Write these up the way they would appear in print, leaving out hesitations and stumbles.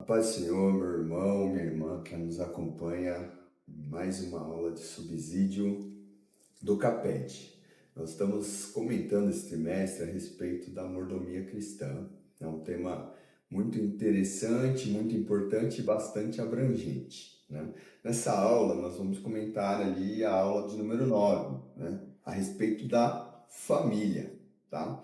Paz do Senhor, meu irmão, minha irmã que nos acompanha em mais uma aula de subsídio do CAPET. Nós estamos comentando esse trimestre a respeito da mordomia cristã. É um tema muito interessante, muito importante e bastante abrangente, né? Nessa aula, nós vamos comentar ali a aula de número 9, né? A respeito da família, tá?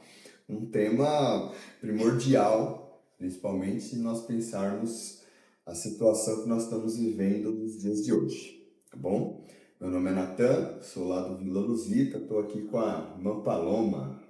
Um tema primordial, principalmente se nós pensarmos a situação que nós estamos vivendo nos dias de hoje, tá bom? Meu nome é Natan, sou lá do Vila Luzita, estou aqui com a irmã Paloma.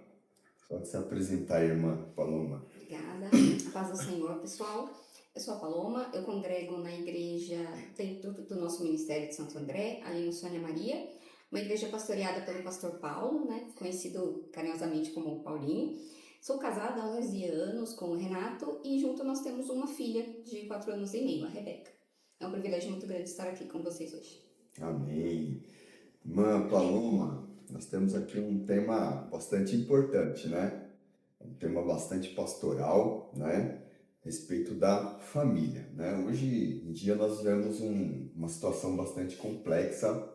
Pode se apresentar, irmã Paloma. Obrigada. A paz do Senhor, pessoal. Eu sou a Paloma, eu congrego na igreja dentro do nosso Ministério de Santo André, ali no Sônia Maria, uma igreja pastoreada pelo pastor Paulo, né, conhecido carinhosamente como Paulinho. Sou casada há 11 anos com o Renato e junto nós temos uma filha de 4 anos e meio, a Rebeca. É um privilégio muito grande estar aqui com vocês hoje. Amém. Irmã Paloma, nós temos aqui um tema bastante importante, né? Um tema bastante pastoral, né? A respeito da família, né? Hoje em dia nós vemos uma situação bastante complexa,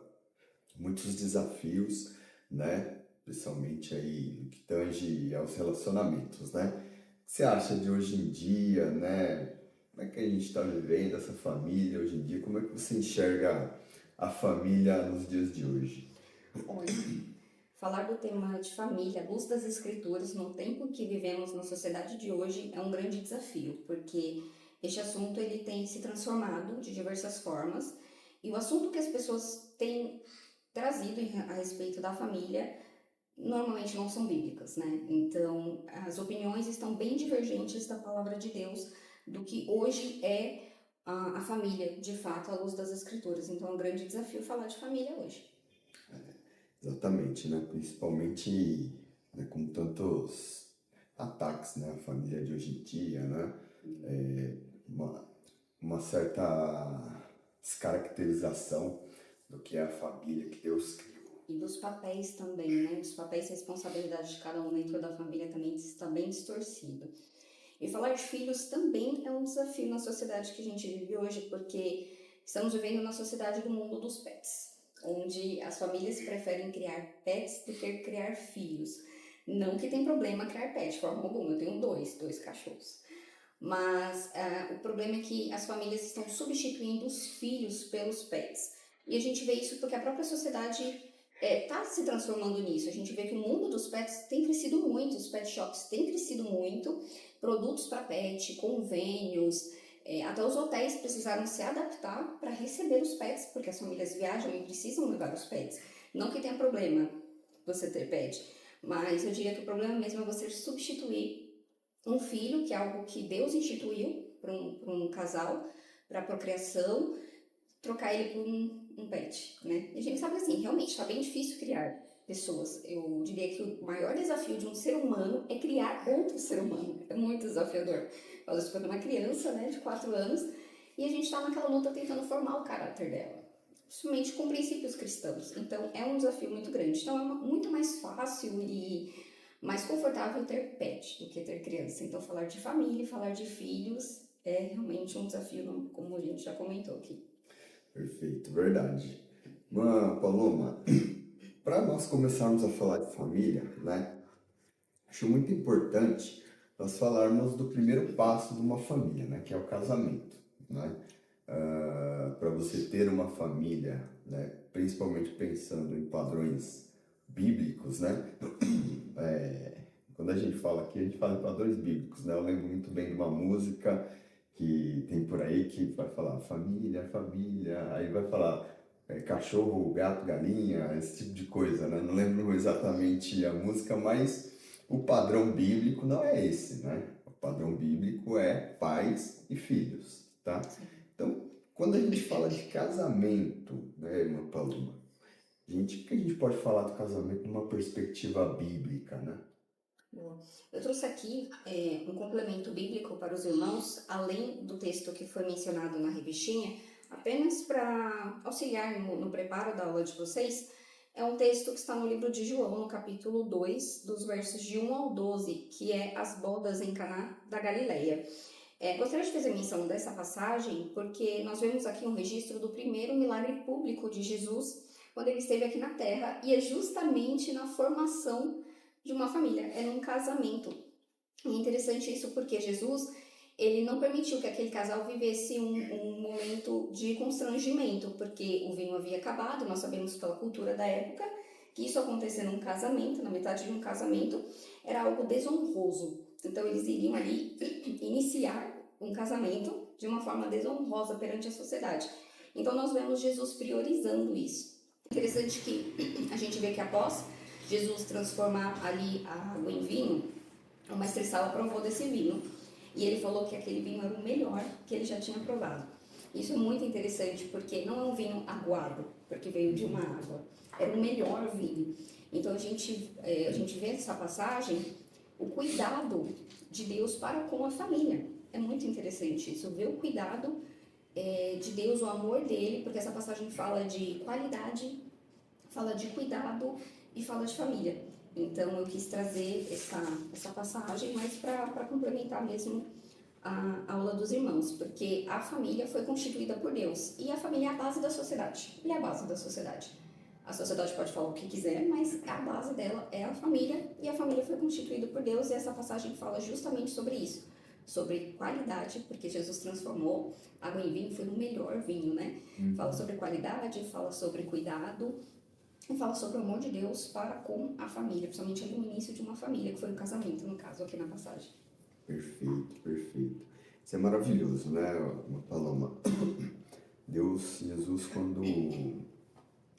muitos desafios, né? Principalmente aí no que tange aos relacionamentos, né? O que você acha de hoje em dia, né? Como é que a gente está vivendo essa família hoje em dia? Como é que você enxerga a família nos dias de hoje? Olha, falar do tema de família, à luz das escrituras, no tempo que vivemos na sociedade de hoje, é um grande desafio, porque este assunto ele tem se transformado de diversas formas e o assunto que as pessoas têm trazido a respeito da família normalmente não são bíblicas, né? Então, as opiniões estão bem divergentes da palavra de Deus do que hoje é a família, de fato, à luz das escrituras. Então, é um grande desafio falar de família hoje. Exatamente, né? Principalmente, né, com tantos ataques, né? A família de hoje em dia, né? É, uma, uma certa descaracterização do que é a família que Deus criou. E dos papéis também, né? Dos papéis e responsabilidades de cada um dentro da família também está bem distorcido. E falar de filhos também é um desafio na sociedade que a gente vive hoje, porque estamos vivendo na sociedade do mundo dos pets, onde as famílias preferem criar pets do que criar filhos. Não que tem problema criar pet, de forma alguma, eu tenho dois cachorros. Mas o problema é que as famílias estão substituindo os filhos pelos pets. E a gente vê isso porque a própria sociedade está se transformando nisso. A gente vê que o mundo dos pets tem crescido muito, os pet shops têm crescido muito, produtos para pet, convênios, até os hotéis precisaram se adaptar para receber os pets, porque as famílias viajam e precisam levar os pets. Não que tenha problema você ter pet, mas eu diria que o problema mesmo é você substituir um filho, que é algo que Deus instituiu para um casal, para procriação, trocar ele por um pet, né? E a gente sabe assim, realmente está bem difícil criar pessoas. Eu diria que o maior desafio de um ser humano é criar outro ser humano. É muito desafiador. Falo isso para uma criança, né, de 4 anos, e a gente está naquela luta tentando formar o caráter dela, principalmente com princípios cristãos. Então é um desafio muito grande. Então é muito mais fácil e mais confortável ter pet do que ter criança. Então falar de família, falar de filhos é realmente um desafio, como a gente já comentou aqui. Perfeito, verdade. Paloma, para nós começarmos a falar de família, né? Acho muito importante nós falarmos do primeiro passo de uma família, né? Que é o casamento, né? Para você ter uma família, né? Principalmente pensando em padrões bíblicos, né? Quando a gente fala aqui, a gente fala em padrões bíblicos, né? Eu lembro muito bem de uma música que tem por aí que vai falar família, família, aí vai falar cachorro, gato, galinha, esse tipo de coisa, né? Não lembro exatamente a música, mas o padrão bíblico não é esse, né? O padrão bíblico é pais e filhos, tá? Então, quando a gente fala de casamento, né, irmã Paloma, o que a gente pode falar do casamento numa perspectiva bíblica, né? Eu trouxe aqui um complemento bíblico para os irmãos, além do texto que foi mencionado na revistinha, apenas para auxiliar no preparo da aula de vocês. É um texto que está no livro de João, no capítulo 2, dos versos de 1 ao 12, que é as bodas em Caná da Galileia. Gostaria de fazer menção dessa passagem porque nós vemos aqui um registro do primeiro milagre público de Jesus quando ele esteve aqui na Terra, e é justamente na formação de uma família, é num casamento. E é interessante isso porque Jesus, ele não permitiu que aquele casal vivesse um momento de constrangimento, porque o vinho havia acabado. Nós sabemos pela cultura da época que isso acontecer num casamento, na metade de um casamento, era algo desonroso. Então eles iriam ali iniciar um casamento de uma forma desonrosa perante a sociedade. Então nós vemos Jesus priorizando isso. Interessante que a gente vê que após Jesus transformar ali a água em vinho, o mestre Sala provou desse vinho e ele falou que aquele vinho era o melhor que ele já tinha provado. Isso é muito interessante porque não é um vinho aguado, porque veio de uma água, era o melhor vinho. Então a gente vê nessa passagem o cuidado de Deus para com a família. É muito interessante isso, ver o cuidado de Deus, o amor dele, porque essa passagem fala de qualidade, fala de cuidado e fala de família. Então eu quis trazer essa passagem mais para complementar mesmo a aula dos irmãos, porque a família foi constituída por Deus e a família é a base da sociedade. Ele é a base da sociedade. A sociedade pode falar o que quiser, mas a base dela é a família, e a família foi constituída por Deus, e essa passagem fala justamente sobre isso, sobre qualidade, porque Jesus transformou água em vinho, foi o melhor vinho, né? Fala sobre qualidade, fala sobre cuidado, e fala sobre o amor de Deus para com a família, principalmente ali no início de uma família, que foi o casamento, no caso, aqui na passagem. Perfeito, perfeito. Isso é maravilhoso, né, Paloma? Deus, Jesus, quando...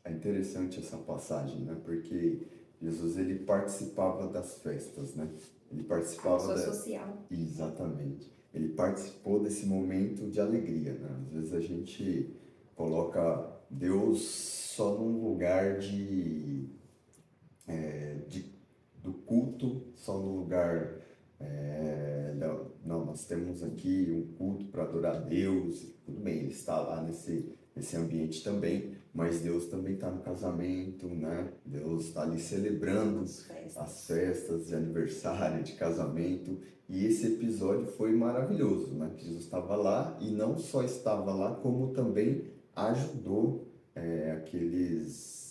É interessante essa passagem, né? Porque Jesus, ele participava das festas, né? Ele participava social. Exatamente. Ele participou desse momento de alegria, né? Às vezes a gente coloca Deus só num lugar do culto, só no lugar... não, nós temos aqui um culto para adorar a Deus, tudo bem, ele está lá nesse ambiente também, mas Deus também está no casamento, né? Deus está ali celebrando as festas de aniversário, de casamento, e esse episódio foi maravilhoso, né? Que Jesus estava lá, e não só estava lá, como também ajudou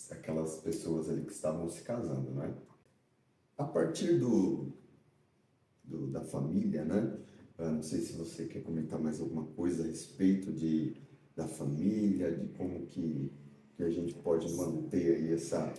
aquelas pessoas ali que estavam se casando, né? A partir da família, né? Não sei se você quer comentar mais alguma coisa a respeito da família, de como que a gente pode manter aí essa...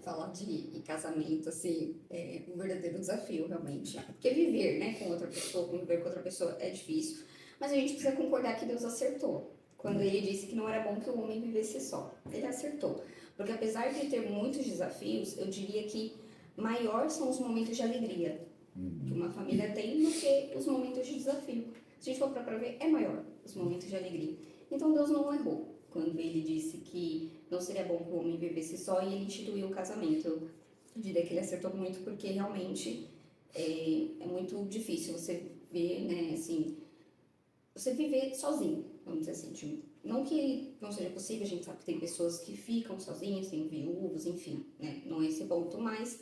Falar de casamento, assim, é um verdadeiro desafio, realmente. Porque viver, né, com outra pessoa, conviver com outra pessoa é difícil, mas a gente precisa concordar que Deus acertou. Quando ele disse que não era bom que o homem vivesse só, ele acertou. Porque apesar de ter muitos desafios, eu diria que maior são os momentos de alegria que uma família tem do que os momentos de desafio. Se a gente for para ver, é maior os momentos de alegria. Então Deus não errou quando ele disse que não seria bom que o homem vivesse só e ele instituiu o casamento. Eu diria que ele acertou muito, porque realmente é muito difícil você ver, né, assim, você viver sozinho, vamos dizer assim. Tipo, não que não seja possível, a gente sabe que tem pessoas que ficam sozinhas, tem viúvos, enfim, né, não é esse ponto, mas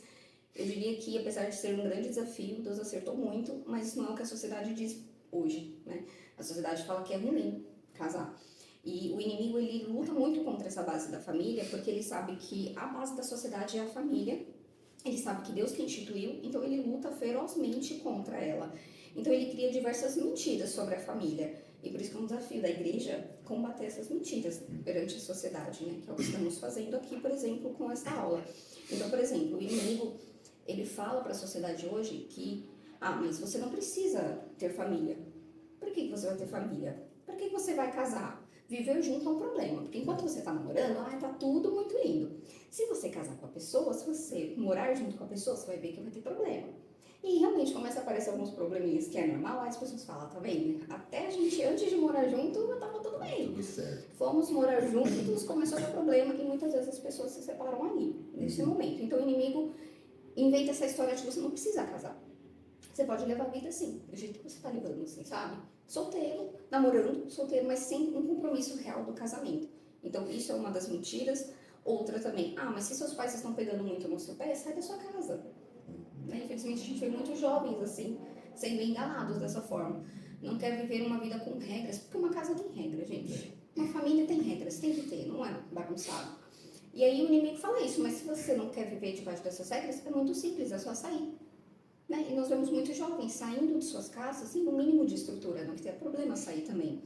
eu diria que apesar de ser um grande desafio, Deus acertou muito, mas isso não é o que a sociedade diz hoje, né? A sociedade fala que é ruim casar. E o inimigo, ele luta muito contra essa base da família, porque ele sabe que a base da sociedade é a família, ele sabe que Deus que instituiu, então ele luta ferozmente contra ela. Então ele cria diversas mentiras sobre a família. E por isso que é um desafio da igreja combater essas mentiras perante a sociedade, né? Que é o que estamos fazendo aqui, por exemplo, com essa aula. Então, por exemplo, o inimigo, ele fala para a sociedade hoje que, mas você não precisa ter família. Por que você vai ter família? Para que você vai casar? Viver junto é um problema, porque enquanto você está namorando, tá tudo muito lindo. Se você casar com a pessoa, se você morar junto com a pessoa, você vai ver que vai ter problema. E realmente começa a aparecer alguns probleminhas que é normal, aí as pessoas falam, tá vendo? Até a gente, antes de morar junto, tava tudo bem. Tudo certo. Fomos morar juntos, começou a ter problema, e muitas vezes as pessoas se separam ali, nesse momento. Então o inimigo inventa essa história de que você não precisa casar. Você pode levar a vida assim, do jeito que você tá levando, assim, sabe? Solteiro, namorando, solteiro, mas sem um compromisso real do casamento. Então, isso é uma das mentiras. Outra também, mas se seus pais estão pegando muito no seu pé, sai da sua casa. Né? Infelizmente, a gente vê muitos jovens assim, sendo enganados dessa forma. Não quer viver uma vida com regras, porque uma casa tem regra, gente. Uma família tem regras, tem que ter, não é bagunçado. E aí o inimigo fala isso, mas se você não quer viver debaixo dessas regras, é muito simples, é só sair. Né? E nós vemos muitos jovens saindo de suas casas sem o mínimo de estrutura, não que tenha problema sair também,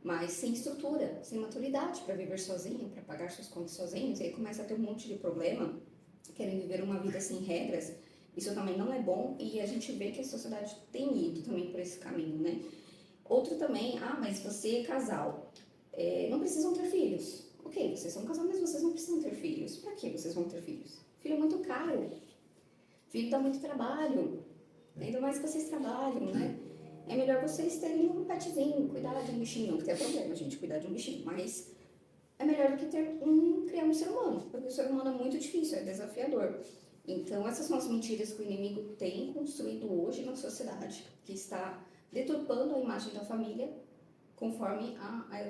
mas sem estrutura, sem maturidade para viver sozinho, para pagar suas contas sozinhos, e aí começa a ter um monte de problema, querem viver uma vida sem regras. Isso também não é bom, e a gente vê que a sociedade tem ido também por esse caminho, né? Outro também, mas você é casal, não precisam ter filhos. Ok, vocês são casal, mas vocês não precisam ter filhos. Para que vocês vão ter filhos? Filho é muito caro. Filho dá muito trabalho. Ainda mais que vocês trabalham, né? É melhor vocês terem um petzinho, cuidar de um bichinho. Não que tenha problema, gente, cuidar de um bichinho. Mas é melhor do que criar um ser humano. Porque o ser humano é muito difícil, é desafiador. Então, essas são as mentiras que o inimigo tem construído hoje na sociedade, que está deturpando a imagem da família conforme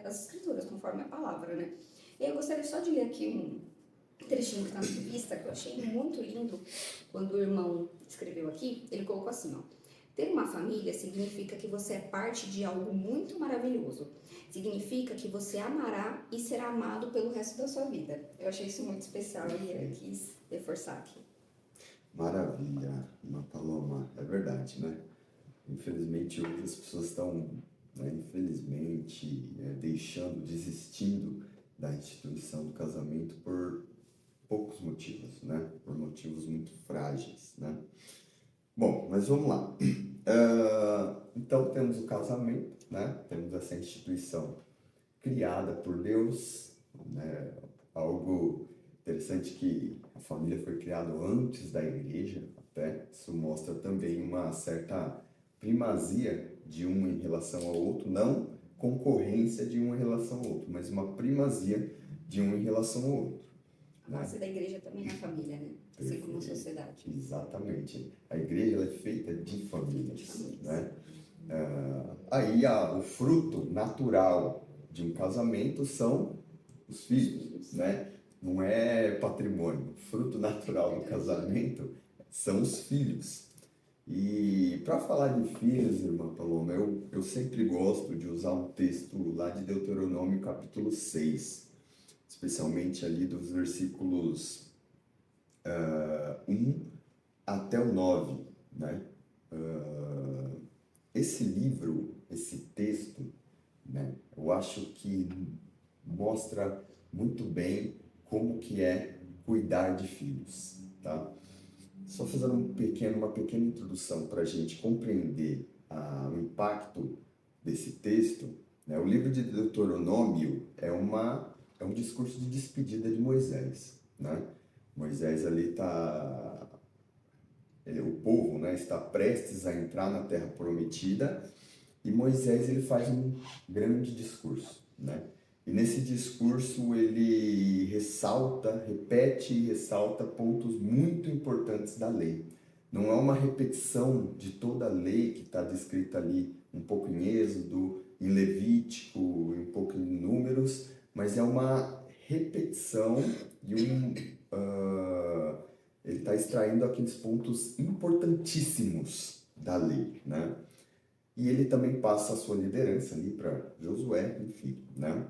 as escrituras, conforme a palavra, né? E eu gostaria só de ler aqui um trechinho que está na revista, que eu achei muito lindo, quando o irmão escreveu aqui, ele colocou assim, ó: ter uma família significa que você é parte de algo muito maravilhoso. Significa que você amará e será amado pelo resto da sua vida. Eu achei isso muito especial e eu quis reforçar aqui. Maravilha, uma Paloma, é verdade, né? Infelizmente, hoje as pessoas estão, né, infelizmente, desistindo da instituição do casamento por poucos motivos, né? Por motivos muito frágeis, né? Bom, mas vamos lá. Então, temos o casamento, né? Temos essa instituição criada por Deus, né? Algo interessante que a família foi criada antes da igreja, até. Isso mostra também uma certa primazia de um em relação ao outro, não concorrência de um em relação ao outro, mas uma primazia de um em relação ao outro. A base da igreja também é a família, né? Assim como a sociedade. Exatamente. A igreja ela é feita de famílias, De famílias. né? O fruto natural de um casamento são os filhos, né? Não é patrimônio. O fruto natural do casamento são os filhos. E para falar de filhos, irmã Paloma, eu sempre gosto de usar um texto lá de Deuteronômio capítulo 6, especialmente ali dos versículos 1 até o 9, né? Esse livro, esse texto, né, eu acho que mostra muito bem como que é cuidar de filhos, tá? Só fazendo uma pequena introdução para a gente compreender o impacto desse texto, né? O livro de Deuteronômio é um discurso de despedida de Moisés, né? Moisés ali o povo, né, está prestes a entrar na Terra Prometida e Moisés ele faz um grande discurso, né? E nesse discurso ele repete e ressalta pontos muito importantes da lei. Não é uma repetição de toda a lei que está descrita ali, um pouco em Êxodo, em Levítico, um pouco em Números, mas é uma repetição e ele está extraindo aqueles pontos importantíssimos da lei, né? E ele também passa a sua liderança ali para Josué, enfim, né?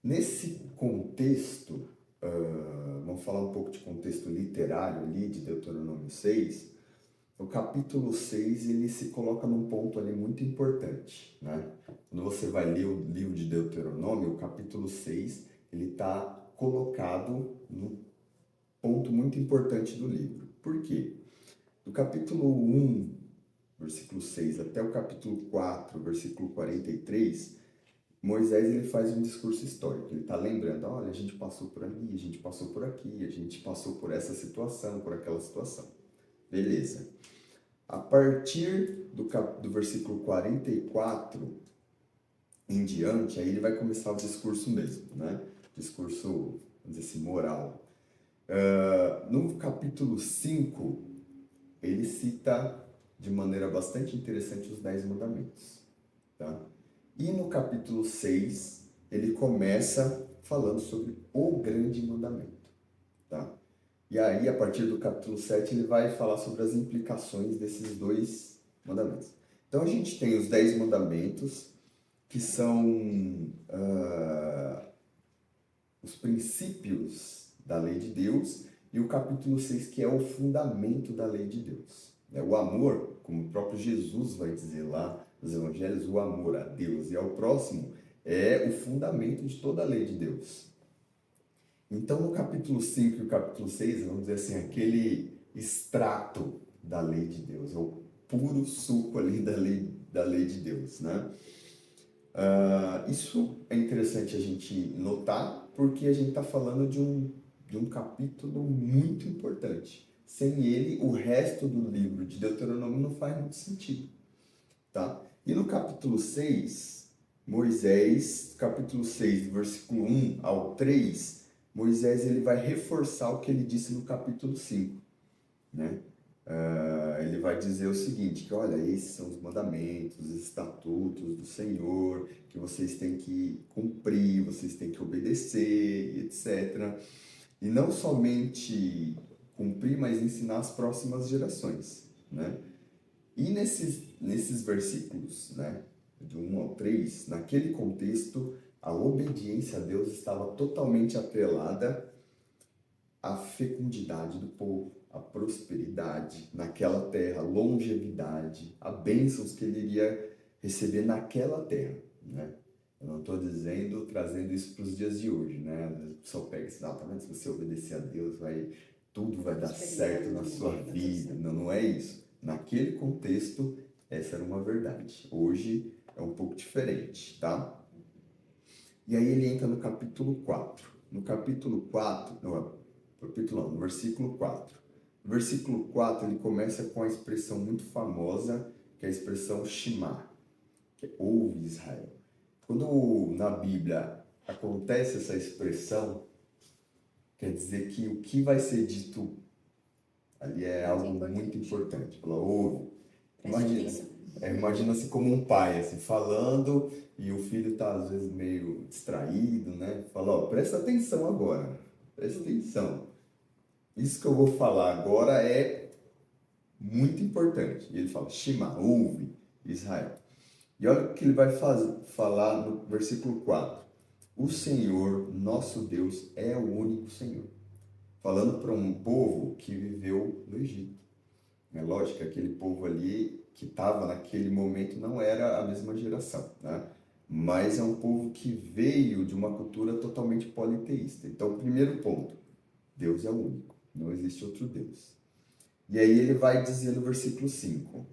Nesse contexto, vamos falar um pouco de contexto literário ali de Deuteronômio 6, o capítulo 6 ele se coloca num ponto ali muito importante, né? Quando você vai ler o livro de Deuteronômio, o capítulo 6, ele está colocado num ponto muito importante do livro. Por quê? Do capítulo 1, versículo 6, até o capítulo 4, versículo 43, Moisés ele faz um discurso histórico. Ele está lembrando, olha, a gente passou por ali, a gente passou por aqui, a gente passou por essa situação, por aquela situação. Beleza. A partir do versículo 44 em diante, aí ele vai começar o discurso mesmo, né? Discurso, vamos dizer assim, moral. No capítulo 5, ele cita de maneira bastante interessante os 10 mandamentos, tá? E no capítulo 6, ele começa falando sobre o grande mandamento, tá? E aí, a partir do capítulo 7, ele vai falar sobre as implicações desses dois mandamentos. Então a gente tem os 10 mandamentos, que são os princípios da lei de Deus, e o capítulo 6, que é o fundamento da lei de Deus. O amor, como o próprio Jesus vai dizer lá nos evangelhos, o amor a Deus e ao próximo é o fundamento de toda a lei de Deus. Então, no capítulo 5 e o capítulo 6, vamos dizer assim, aquele extrato da lei de Deus, é o puro suco ali da lei de Deus, né? Isso é interessante a gente notar, porque a gente está falando de um capítulo muito importante. Sem ele, o resto do livro de Deuteronômio não faz muito sentido, tá? E no capítulo 6, Moisés, capítulo 6, do versículo 1 ao 3, Moisés ele vai reforçar o que ele disse no capítulo 5, né? Ele vai dizer o seguinte, que olha, esses são os mandamentos, os estatutos do Senhor, que vocês têm que cumprir, vocês têm que obedecer, etc. E não somente cumprir, mas ensinar as próximas gerações, né? E nesses versículos, né, de 1 ao 3, naquele contexto, a obediência a Deus estava totalmente atrelada à fecundidade do povo, à prosperidade naquela terra, a longevidade, a bênçãos que ele iria receber naquela terra, né? Eu não estou trazendo isso para os dias de hoje, né? A pessoa pega e diz, tá vendo? Se você obedecer a Deus, tudo vai dar certo na sua vida. Não, não é isso. Naquele contexto, essa era uma verdade. Hoje é um pouco diferente, tá? E aí ele entra no capítulo 4. No capítulo 4, no versículo 4. No versículo 4, ele começa com a expressão muito famosa, que é a expressão Shema, que é ouve Israel. Quando na Bíblia acontece essa expressão, quer dizer que o que vai ser dito ali é algo muito importante. Ela ouve. Imagina-se como um pai, assim, falando, e o filho está às vezes meio distraído, né? Fala, ó, presta atenção agora, presta atenção. Isso que eu vou falar agora é muito importante. E ele fala, Shema, ouve, Israel. E olha o que ele vai falar no versículo 4. O Senhor, nosso Deus, é o único Senhor. Falando para um povo que viveu no Egito. É lógico que aquele povo ali que estava naquele momento não era a mesma geração, né? Mas é um povo que veio de uma cultura totalmente politeísta. Então, primeiro ponto, Deus é o único, não existe outro Deus. E aí ele vai dizer no versículo 5,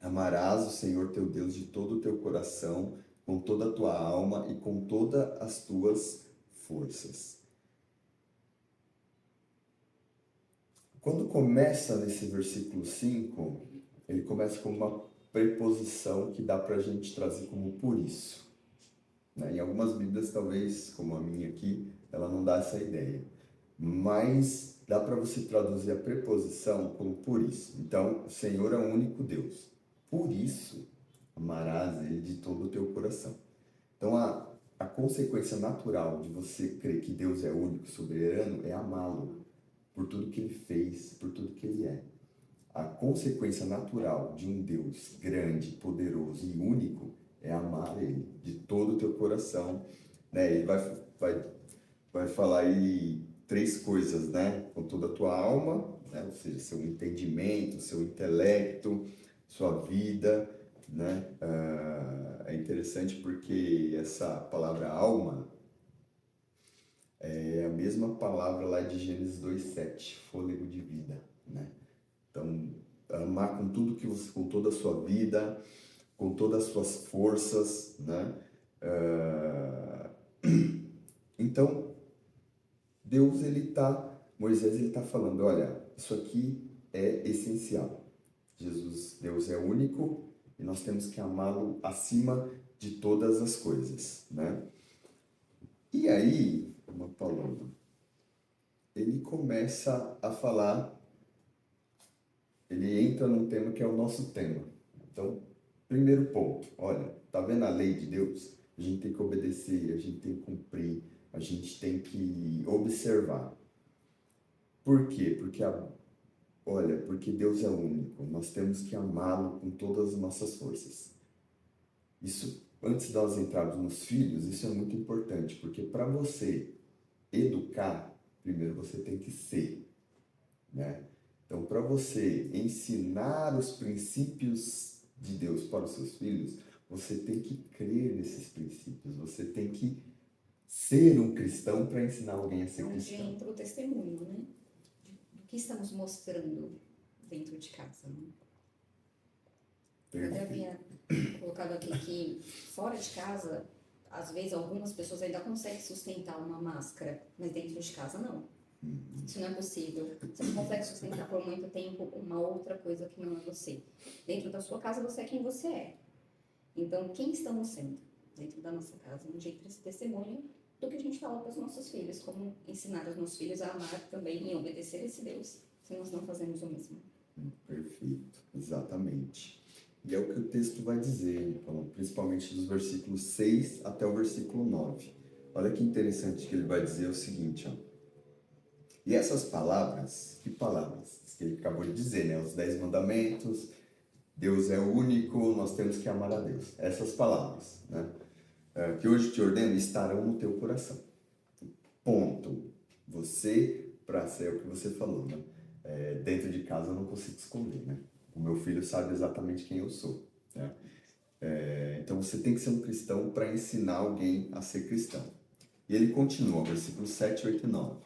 amarás o Senhor teu Deus de todo o teu coração, com toda a tua alma e com todas as tuas forças. Quando começa nesse versículo 5, ele começa com uma preposição que dá para a gente trazer como por isso, né? Em algumas Bíblias, talvez, como a minha aqui, ela não dá essa ideia. Mas dá para você traduzir a preposição como por isso. Então, o Senhor é o único Deus. Por isso, amarás Ele de todo o teu coração. Então, a consequência natural de você crer que Deus é único, soberano, é amá-lo por tudo que Ele fez, por tudo que Ele é. A consequência natural de um Deus grande, poderoso e único é amar Ele de todo o teu coração, né? Ele vai falar aí 3 coisas, né? Com toda a tua alma, né? Ou seja, seu entendimento, seu intelecto, sua vida, né? É interessante porque essa palavra alma é a mesma palavra lá de Gênesis 2:7, fôlego de vida, né? Então, amar com tudo que você, com toda a sua vida, com todas as suas forças, né? Então, Moisés ele tá falando, olha, isso aqui é essencial. Deus é único e nós temos que amá-lo acima de todas as coisas, né? E aí, uma palavra, ele começa a falar, ele entra num tema que é o nosso tema. Então, primeiro ponto, olha, tá vendo a lei de Deus? A gente tem que obedecer, a gente tem que cumprir, a gente tem que observar. Por quê? Porque Olha, porque Deus é único, nós temos que amá-lo com todas as nossas forças. Isso, antes de nós entrarmos nos filhos, isso é muito importante, porque para você educar, primeiro você tem que ser, né? Então, para você ensinar os princípios de Deus para os seus filhos, você tem que crer nesses princípios, você tem que ser um cristão para ensinar alguém a ser Onde cristão. entra o testemunho, né? Do que estamos mostrando dentro de casa, né? Eu até havia colocado aqui que fora de casa, às vezes algumas pessoas ainda conseguem sustentar uma máscara, mas dentro de casa não. Isso não é possível. Você não consegue sustentar por muito tempo uma outra coisa que não é você. Dentro da sua casa, você é quem você é. Então, quem estamos sendo dentro da nossa casa? Onde entra esse testemunho do que a gente fala para os nossos filhos, como ensinar os nossos filhos a amar também e obedecer a esse Deus, se nós não fazemos o mesmo. Perfeito, exatamente. E é o que o texto vai dizer, então, principalmente dos versículos 6 até o versículo 9. Olha que interessante que ele vai dizer o seguinte, ó. E essas palavras, que palavras? Que ele acabou de dizer, né? Os 10 mandamentos, Deus é único, nós temos que amar a Deus. Essas palavras, né? Que hoje te ordeno estarão no teu coração. Ponto. Você, para ser o que você falou, né? Dentro de casa eu não consigo esconder, né? O meu filho sabe exatamente quem eu sou, né? Então você tem que ser um cristão para ensinar alguém a ser cristão. E ele continua, versículos 7, 8 e 9.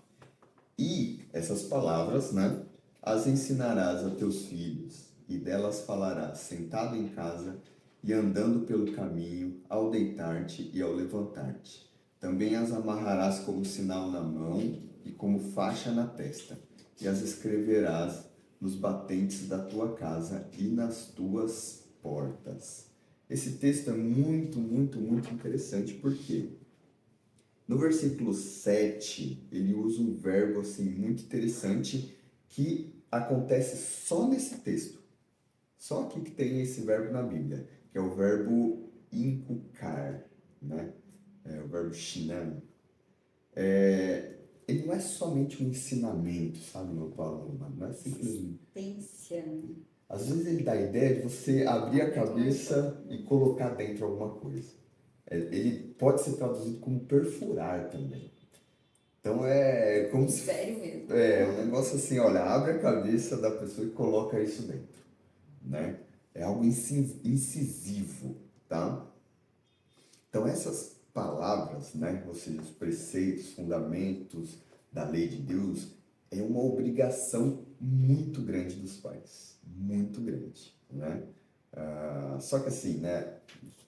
E essas palavras, né? As ensinarás a teus filhos, e delas falarás sentado em casa e andando pelo caminho, ao deitar-te e ao levantar-te. Também as amarrarás como sinal na mão e como faixa na testa, e as escreverás nos batentes da tua casa e nas tuas portas. Esse texto é muito, muito, muito interessante, porque no versículo 7, ele usa um verbo assim muito interessante que acontece só nesse texto. Só aqui que tem esse verbo na Bíblia, que é o verbo inculcar, né? É o verbo shinan. Ele não é somente um ensinamento, sabe, meu Paulo? Não é simplesmente. Existência. Às vezes ele dá a ideia de você abrir a cabeça e colocar dentro alguma coisa. Ele pode ser traduzido como perfurar também. Então é como se. Sério mesmo. É um negócio assim, olha, abre a cabeça da pessoa e coloca isso dentro, né? É algo incisivo, tá? Então essas palavras, né, ou seja, os preceitos, fundamentos da lei de Deus, é uma obrigação muito grande dos pais, muito grande, né? Só que assim, né,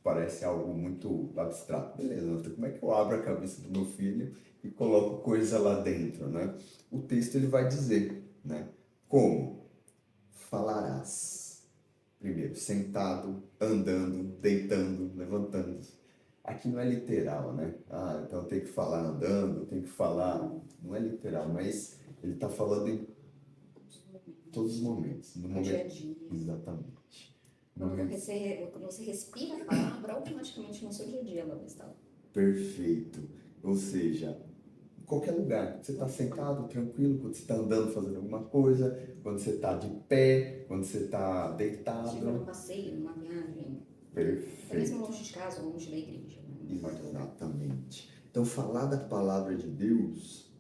parece algo muito abstrato. Beleza, então como é que eu abro a cabeça do meu filho e coloco coisa lá dentro, né? O texto ele vai dizer, né? Como? Falarás. Primeiro, sentado, andando, deitando, levantando. Aqui não é literal, né? Então tem que falar andando, tem que falar. Não é literal, mas ele está falando em todos os momentos. No dia a dia. Exatamente. Quando você respira a palavra, automaticamente no seu dia a dia ela vai estar. Perfeito. Ou seja, em qualquer lugar. Você está sentado, tranquilo, quando você está andando, fazendo alguma coisa, quando você está de pé, quando você está deitado. Chega num passeio, numa viagem. Perfeito. Até mesmo longe de casa, longe da igreja. Né? Não importa o lugar. Exatamente. Então, falar da palavra de Deus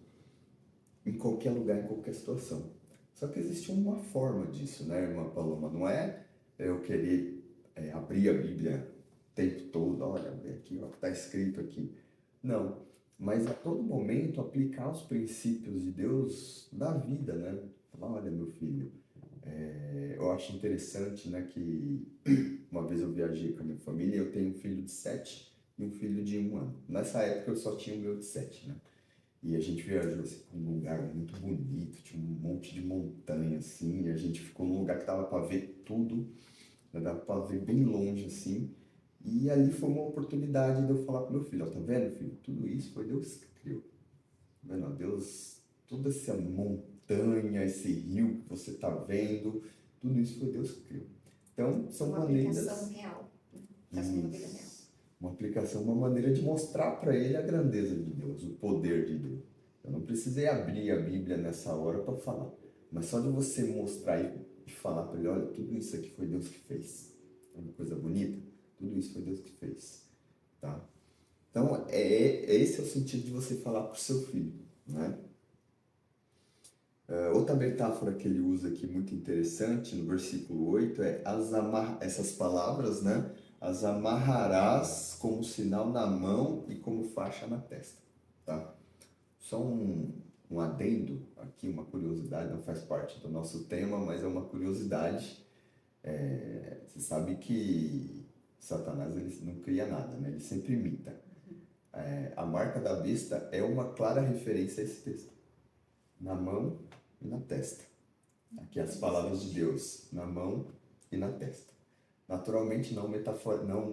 em qualquer lugar, em qualquer situação. Só que existe uma forma disso, né, irmã Paloma? Não é eu querer abrir a Bíblia o tempo todo, olha, aqui, ó, está escrito aqui. Não, mas a todo momento aplicar os princípios de Deus na vida, né? Falar, olha, meu filho, eu acho interessante, né, que uma vez eu viajei com a minha família, eu tenho um filho de 7 e um filho de 1 ano. Nessa época eu só tinha o meu de 7, né? E a gente viajou assim, para um lugar muito bonito, tinha um monte de montanha assim, e a gente ficou num lugar que dava para ver tudo, né? Dava para ver bem longe assim. E ali foi uma oportunidade de eu falar pro meu filho, ó, tá vendo, filho? Tudo isso foi Deus que criou. Tá vendo? Deus, toda essa montanha, esse rio que você tá vendo, tudo isso foi Deus que criou. Então, são Uma maneiras. aplicação real. Faz uma vida real. Uma aplicação, uma maneira de mostrar para ele a grandeza de Deus, o poder de Deus. Eu não precisei abrir a Bíblia nessa hora para falar, Mas só de você mostrar e falar para ele, olha, tudo isso aqui foi Deus que fez. É uma coisa bonita? Tudo isso foi Deus que fez, tá? Então, esse é o sentido de você falar para o seu filho, né? Outra metáfora que ele usa aqui muito interessante, no versículo 8, é essas palavras, né? As amarrarás como sinal na mão e como faixa na testa, tá? Só um adendo aqui, uma curiosidade, não faz parte do nosso tema, mas é uma curiosidade. Você sabe que Satanás ele não cria nada, né? Ele sempre imita. A marca da besta é uma clara referência a esse texto. Na mão e na testa. Aqui as palavras de Deus, na mão e na testa. Naturalmente, não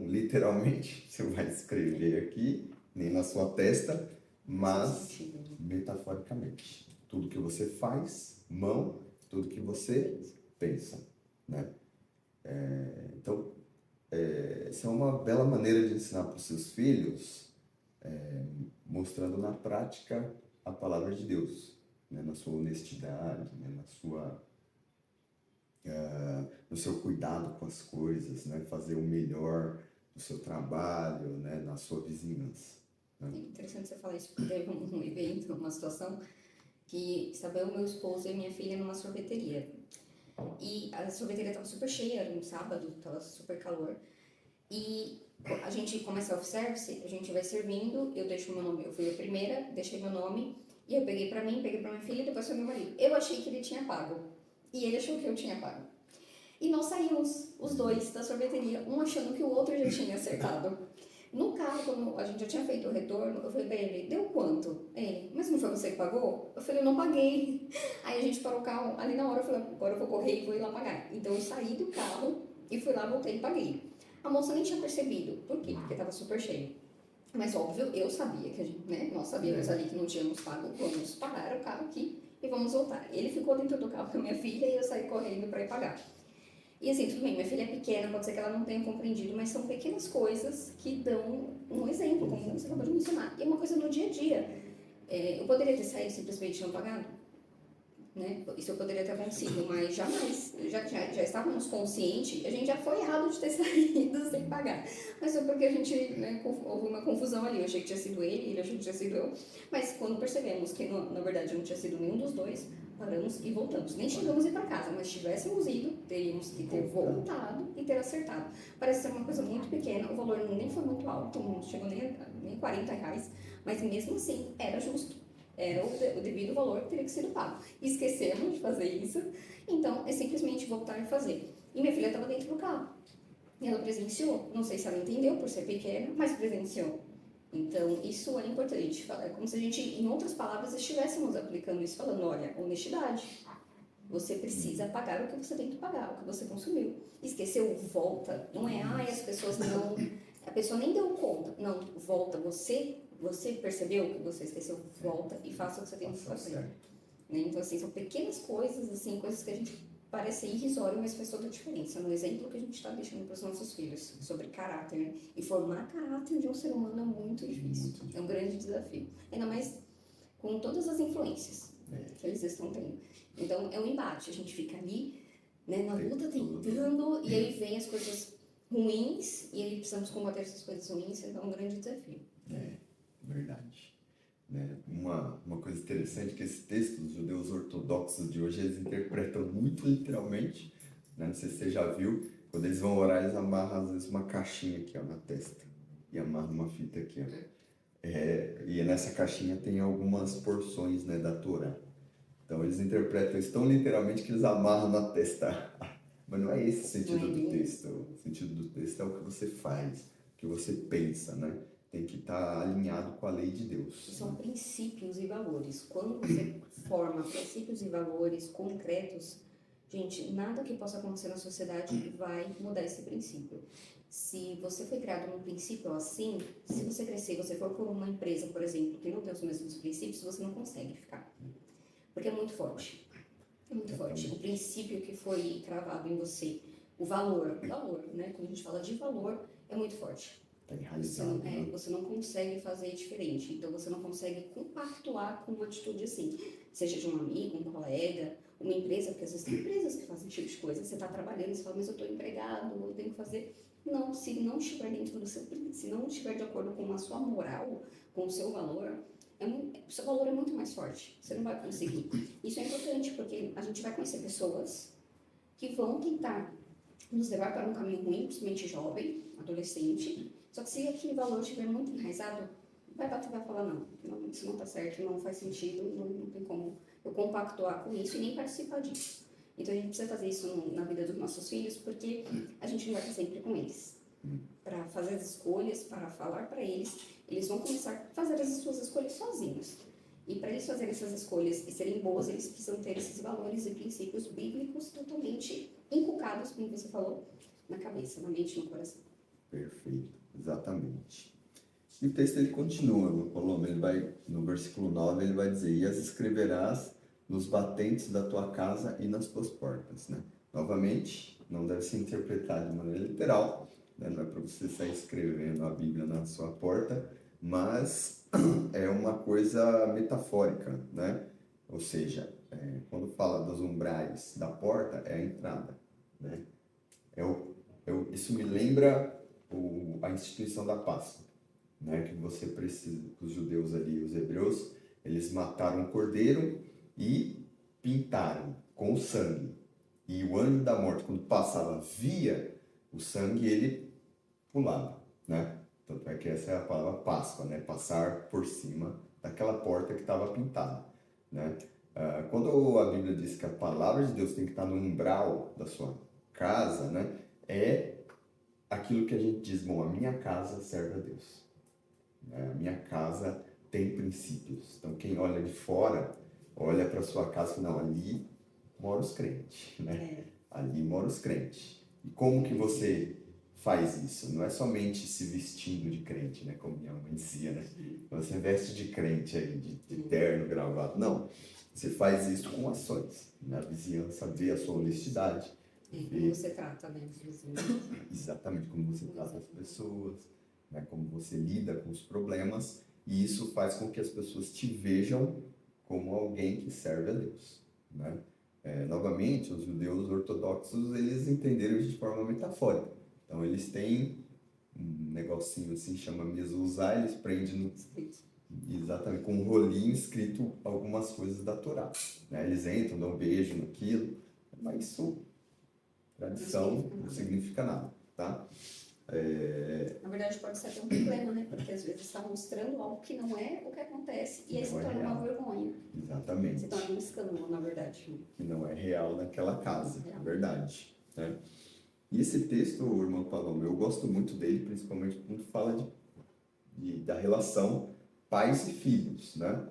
literalmente, você vai escrever aqui, nem na sua testa, mas metaforicamente. Tudo que você faz, mão, tudo que você pensa, né? Então, essa é uma bela maneira de ensinar para os seus filhos, mostrando na prática a palavra de Deus, né? Na sua honestidade, né? No seu cuidado com as coisas, né? Fazer o melhor no seu trabalho, né? Na sua vizinhança. Né? É interessante você falar isso, porque teve um evento, uma situação, que estava eu, meu esposo e minha filha numa sorveteria. E a sorveteria estava super cheia, era um sábado, estava super calor. E a gente começa o self-service, a gente vai servindo, eu deixo meu nome, eu fui a primeira, deixei meu nome, e eu peguei pra mim, peguei pra minha filha e depois foi meu marido. Eu achei que ele tinha pago, e ele achou que eu tinha pago. E nós saímos, os dois, da sorveteria, um achando que o outro já tinha acertado. No carro, quando a gente já tinha feito o retorno, eu falei pra ele, deu quanto? Ele, mas não foi você que pagou? Eu falei, eu não paguei. Aí a gente parou o carro, ali na hora eu falei, agora eu vou correr e vou ir lá pagar. Então eu saí do carro e fui lá, voltei e paguei. A moça nem tinha percebido. Por quê? Porque tava super cheio. Mas óbvio, eu sabia que a gente, né? Nós sabíamos ali que não tínhamos pago. Vamos parar o carro aqui e vamos voltar. Ele ficou dentro do carro com a minha filha e eu saí correndo para ir pagar. E assim, tudo bem, minha filha é pequena, pode ser que ela não tenha compreendido, mas são pequenas coisas que dão um exemplo, como você acabou de mencionar. E é uma coisa no dia a dia. Eu poderia ter saído simplesmente não pagado? Né? Isso eu poderia ter acontecido, mas jamais. Já estávamos conscientes, a gente já foi errado de ter saído sem pagar. Mas foi porque a gente, né, houve uma confusão ali. Eu achei que tinha sido ele achou que tinha sido eu. Mas quando percebemos que, na verdade, não tinha sido nenhum dos dois, paramos e voltamos. Nem chegamos a ir para casa, mas se tivéssemos ido, teríamos que ter voltado e ter acertado. Parece ser uma coisa muito pequena, o valor nem foi muito alto, não chegou nem R$ 40, mas mesmo assim era justo. Era o devido valor que teria que ser pago. Esquecemos de fazer isso, então é simplesmente voltar e fazer. E minha filha estava dentro do carro. E ela presenciou. Não sei se ela entendeu por ser pequena, mas presenciou. Então, isso é importante. É como se a gente, em outras palavras, estivéssemos aplicando isso, falando, olha, honestidade. Você precisa pagar o que você tem que pagar, o que você consumiu. Esqueceu, volta. Não é, as pessoas não... A pessoa nem deu conta. Não, volta. Você percebeu que você esqueceu? Volta e faça o que você tem que fazer. Né? Então, assim, são pequenas coisas, assim, coisas que a gente parece irrisório, mas faz toda a diferença. No exemplo que a gente está deixando para os nossos filhos sobre caráter, né? E formar caráter de um ser humano é muito difícil. É um grande desafio. Ainda mais com todas as influências que eles estão tendo. Então, é um embate. A gente fica ali, né, na luta, tentando, e aí vem as coisas ruins, e aí precisamos combater essas coisas ruins, então é um grande desafio. Verdade. Né? Uma coisa interessante é que esse texto dos judeus ortodoxos de hoje, eles interpretam muito literalmente, né? Não sei se você já viu, quando eles vão orar, eles amarram às vezes uma caixinha aqui, ó, na testa, e amarram uma fita aqui, ó. E nessa caixinha tem algumas porções, né, da Torá. Então eles interpretam isso tão literalmente que eles amarram na testa. Mas não é esse o sentido do texto. O sentido do texto é o que você faz, o que você pensa, né? Tem que estar alinhado com a lei de Deus. São princípios e valores. Quando você forma princípios e valores concretos, gente, nada que possa acontecer na sociedade vai mudar esse princípio. Se você foi criado num princípio assim, se você crescer e você for por uma empresa, por exemplo, que não tem os mesmos princípios, você não consegue ficar. Porque é muito forte. É muito forte. O princípio que foi cravado em você, o valor, né? Quando a gente fala de valor, é muito forte. Você não consegue fazer diferente, então você não consegue compactuar com uma atitude assim, seja de um amigo, um colega, uma empresa, porque às vezes tem empresas que fazem esse tipo de coisa, você está trabalhando, você fala, mas eu estou empregado, eu tenho que fazer. Não, se não estiver dentro do seu, se não estiver de acordo com a sua moral, com o seu valor, o seu valor é muito mais forte, você não vai conseguir. Isso é importante, porque a gente vai conhecer pessoas que vão tentar nos levar para um caminho ruim, principalmente jovem, adolescente, só que se aquele valor estiver muito enraizado, vai bater e vai falar, não, isso não está certo, não faz sentido, não tem como eu compactuar com isso e nem participar disso. Então a gente precisa fazer isso na vida dos nossos filhos, porque a gente não vai estar sempre com eles. Para fazer as escolhas, para falar para eles, eles vão começar a fazer as suas escolhas sozinhos. E para eles fazerem essas escolhas e serem boas, eles precisam ter esses valores e princípios bíblicos totalmente inculcados, como você falou, na cabeça, na mente, no coração. Perfeito, exatamente. E o texto ele continua, no Colombo, ele vai, no versículo 9, ele vai dizer: e as escreverás nos batentes da tua casa e nas tuas portas, né? Novamente, não deve ser interpretado de maneira literal, né? Não é para você sair escrevendo a Bíblia na sua porta, mas é uma coisa metafórica, né? Ou seja, quando fala dos umbrais da porta, é a entrada, né? Isso me lembra a instituição da Páscoa, né? Que você precisa, os judeus ali, os hebreus, eles mataram um cordeiro e pintaram com o sangue. E o anjo da morte, quando passava, via o sangue, ele pulava, né? Tanto é que essa é a palavra Páscoa, né? Passar por cima daquela porta que estava pintada, né? Quando a Bíblia diz que a palavra de Deus tem que estar no umbral da sua casa, né? É aquilo que a gente diz, bom, a minha casa serve a Deus, né? A minha casa tem princípios. Então, quem olha de fora, olha para sua casa e fala, não, ali moram os crentes, né? Ali moram os crentes. E como que você faz isso? Não é somente se vestindo de crente, né? Como minha mãe dizia, né? Você veste de crente aí, de terno, gravado. Não. Você faz isso com ações. Na vizinhança vê a sua honestidade. Como você trata, né? Exatamente, como você trata as pessoas, né? Como você lida com os problemas. E isso faz com que as pessoas te vejam como alguém que serve a Deus, né? Novamente, os judeus ortodoxos, eles entenderam isso de forma metafórica. Então, eles têm um negocinho assim, chama mezuzá, eles prendem exatamente com um rolinho escrito algumas coisas da Torá, né? Eles entram, dão um beijo naquilo, mas isso, tradição, não significa nada, tá? Na verdade, pode ser até um problema, né? Porque às vezes está mostrando algo que não é o que acontece e aí se torna uma vergonha. Exatamente. Se torna um escândalo, na verdade. Que não é real naquela casa, é verdade, né? E esse texto, irmão Paloma, eu gosto muito dele, principalmente quando fala da relação pais e filhos, né?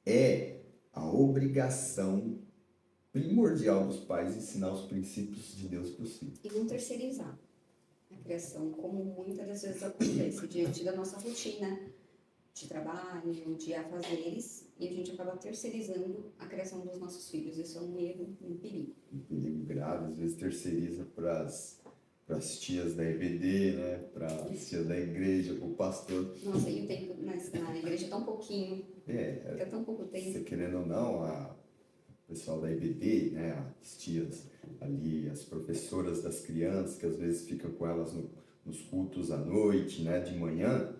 É a obrigação primordial dos pais ensinar os princípios de Deus para os filhos. E não terceirizar a criação, como muitas das vezes acontece diante da nossa rotina de trabalho, de afazeres, e a gente acaba terceirizando a criação dos nossos filhos. Isso é um erro, um perigo. Um perigo grave, às vezes terceiriza para as tias da EBD, né? Para as tias da igreja, para o pastor. Nossa, e o tempo na igreja é tão pouquinho, fica tão pouco tempo. Você querendo ou não, o pessoal da EBD, né? As tias ali, as professoras das crianças, que às vezes ficam com elas nos cultos à noite, né? De manhã,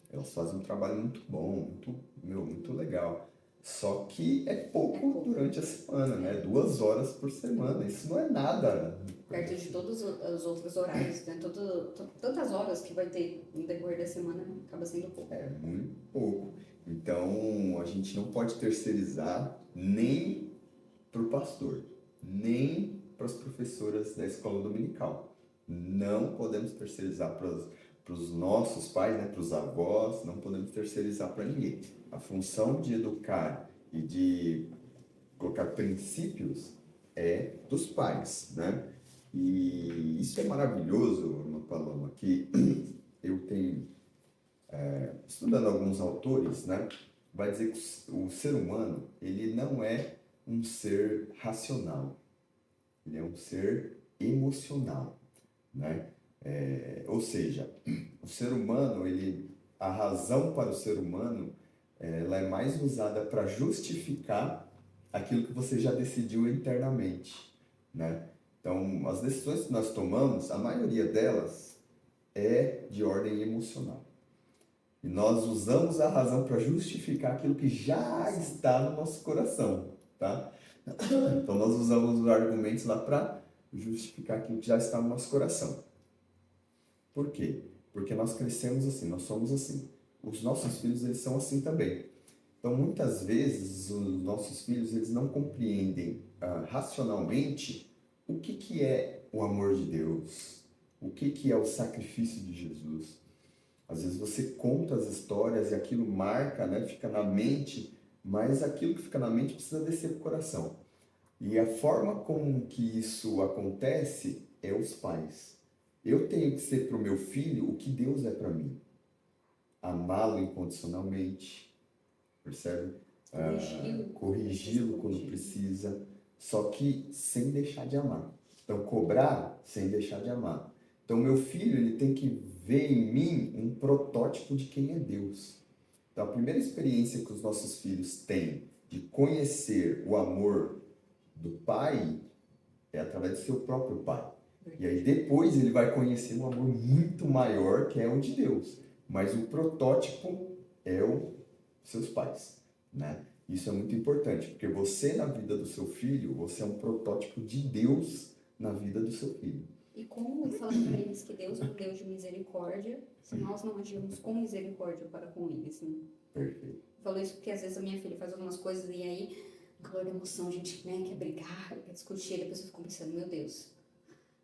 elas fazem um trabalho muito bom, muito legal. Só que é pouco durante a semana, né? 2 horas por semana. Isso não é nada. Perto de todos os outros horários, né? Tantas horas que vai ter no decorrer da semana, acaba sendo pouco. É muito pouco. Então, a gente não pode terceirizar nem para o pastor, nem para as professoras da escola dominical. Não podemos terceirizar para os nossos pais, né? Para os avós, não podemos terceirizar para ninguém. A função de educar e de colocar princípios é dos pais, né? E isso é maravilhoso, irmã Paloma, que eu tenho, estudando alguns autores, né? Vai dizer que o ser humano, ele não é um ser racional, ele é um ser emocional, né? Ou seja, o ser humano, a razão para o ser humano, ela é mais usada para justificar aquilo que você já decidiu internamente, né? Então, as decisões que nós tomamos, a maioria delas é de ordem emocional. E nós usamos a razão para justificar aquilo que já está no nosso coração, tá? Então, nós usamos os argumentos lá para justificar aquilo que já está no nosso coração. Por quê? Porque nós crescemos assim, nós somos assim. Os nossos filhos, eles são assim também. Então, muitas vezes, os nossos filhos, eles não compreendem racionalmente o que é o amor de Deus, o que é o sacrifício de Jesus. Às vezes você conta as histórias e aquilo marca, né, fica na mente, mas aquilo que fica na mente precisa descer para o coração. E a forma como que isso acontece é os pais. Eu tenho que ser para o meu filho o que Deus é para mim. Amá-lo incondicionalmente, percebe? Corrigi-lo quando precisa, só que sem deixar de amar. Então, cobrar sem deixar de amar. Então, meu filho, ele tem que ver em mim um protótipo de quem é Deus. Então, a primeira experiência que os nossos filhos têm de conhecer o amor do pai é através do seu próprio pai. E aí depois ele vai conhecer um amor muito maior, que é o de Deus. Mas o protótipo é os seus pais, né? Isso é muito importante, porque você na vida do seu filho, você é um protótipo de Deus na vida do seu filho. E como falando para eles que Deus é um Deus de misericórdia, se nós não agirmos com misericórdia para com eles, né? Perfeito. Falou isso porque às vezes a minha filha faz algumas coisas e aí, calor da emoção, a gente, né, quer brigar, quer discutir, depois eu fico pensando, meu Deus,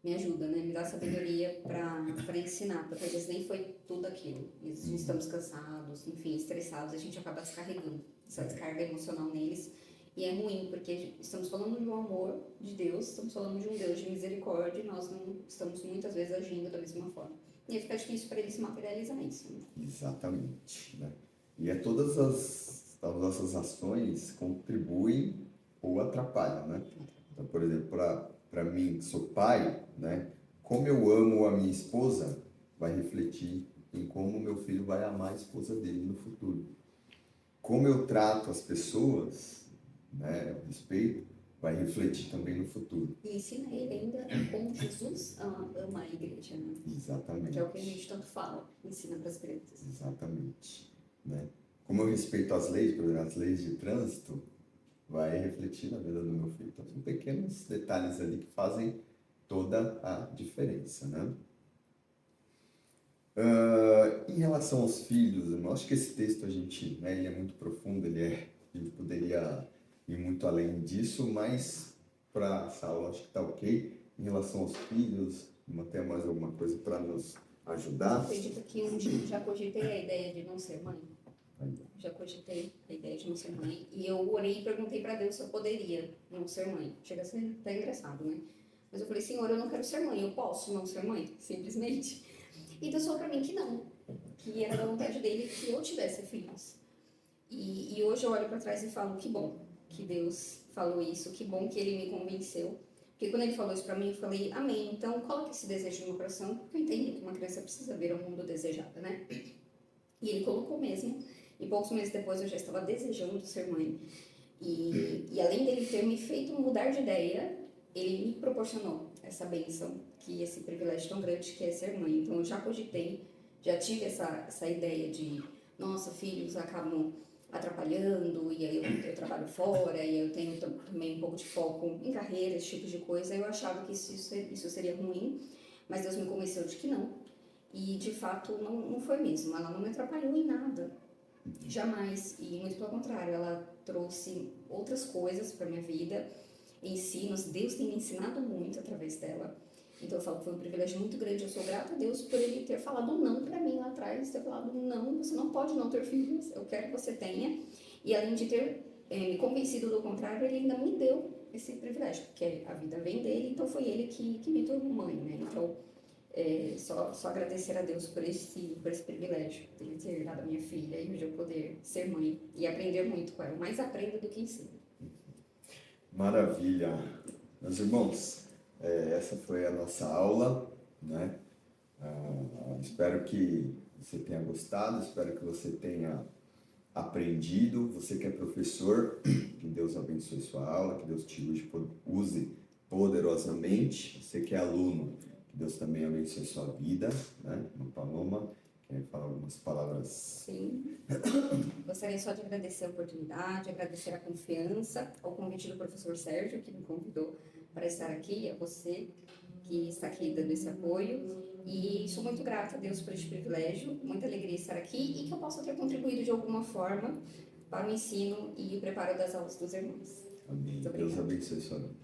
me ajuda, né? Me dá sabedoria para ensinar, porque às vezes nem foi tudo aquilo. E às vezes estamos cansados, enfim, estressados, a gente acaba descarregando essa descarga emocional neles. E é ruim, porque estamos falando de um amor de Deus, estamos falando de um Deus de misericórdia e nós não estamos muitas vezes agindo da mesma forma. E aí fica difícil para eles materializar isso. Né? Exatamente, né? E é todas as nossas ações contribuem ou atrapalham, né? Então, por exemplo, para mim, que sou pai, né? Como eu amo a minha esposa, vai refletir em como meu filho vai amar a esposa dele no futuro. Como eu trato as pessoas, né? O respeito, vai refletir também no futuro. E ensina ele ainda como Jesus ama a igreja, né? Exatamente. Que é o que a gente tanto fala, ensina para as crianças. Exatamente, né? Como eu respeito as leis, por exemplo, as leis de trânsito, vai refletir na vida do meu filho. Então, são pequenos detalhes ali que fazem toda a diferença, né? Em relação aos filhos, eu acho que esse texto né, ele é muito profundo, a gente poderia ir muito além disso, mas para essa aula acho que está ok. Em relação aos filhos, até mais alguma coisa para nos ajudar? Você acredita que um dia já cogitei a ideia de não ser mãe? Já cogitei a ideia de não ser mãe. E eu orei e perguntei para Deus se eu poderia não ser mãe. Chega a ser até engraçado, né? Mas eu falei, Senhor, eu não quero ser mãe. Eu posso não ser mãe? Simplesmente. E Deus falou para mim que não. Que era da vontade dele que eu tivesse filhos. E hoje eu olho para trás e falo, que bom que Deus falou isso. Que bom que ele me convenceu. Porque quando ele falou isso para mim, eu falei, amém. Então, coloque esse desejo no meu coração. Porque eu entendi que uma criança precisa ver o mundo desejado, né? E ele colocou mesmo. E poucos meses depois eu já estava desejando ser mãe. E além dele ter me feito mudar de ideia, ele me proporcionou essa bênção, esse privilégio tão grande que é ser mãe. Então eu já cogitei, já tive essa ideia de, nossa, filhos acabam atrapalhando, e aí eu trabalho fora, e eu tenho também um pouco de foco em carreira, esse tipo de coisa. Eu achava que isso seria ruim, mas Deus me convenceu de que não. E de fato não foi mesmo, ela não me atrapalhou em nada. Jamais, e muito pelo contrário, ela trouxe outras coisas para minha vida, ensinos. Deus tem me ensinado muito através dela. Então eu falo que foi um privilégio muito grande. Eu sou grata a Deus por ele ter falado não para mim lá atrás, ter falado não, você não pode não ter filhos, eu quero que você tenha. E além de ter me convencido do contrário, ele ainda me deu esse privilégio, porque a vida vem dele, então foi ele que me tornou mãe, né? Então só agradecer a Deus por esse privilégio, de ele ter dado a minha filha e hoje eu poder ser mãe e aprender muito com ela. Mais aprendo do que ensino. Maravilha! Meus irmãos, essa foi a nossa aula, né? Espero que você tenha gostado, espero que você tenha aprendido. Você que é professor, que Deus abençoe sua aula, que Deus te use poderosamente. Você que é aluno, que Deus também abençoe sua vida, né? Uma Paloma, quer falar algumas palavras? Sim. Gostaria só de agradecer a oportunidade, agradecer a confiança, ao convite do professor Sérgio, que me convidou para estar aqui, a você que está aqui dando esse apoio. E sou muito grata a Deus por este privilégio, muita alegria estar aqui e que eu possa ter contribuído de alguma forma para o ensino e o preparo das aulas dos irmãos. Amém. Muito Deus obrigada. abençoe sua vida.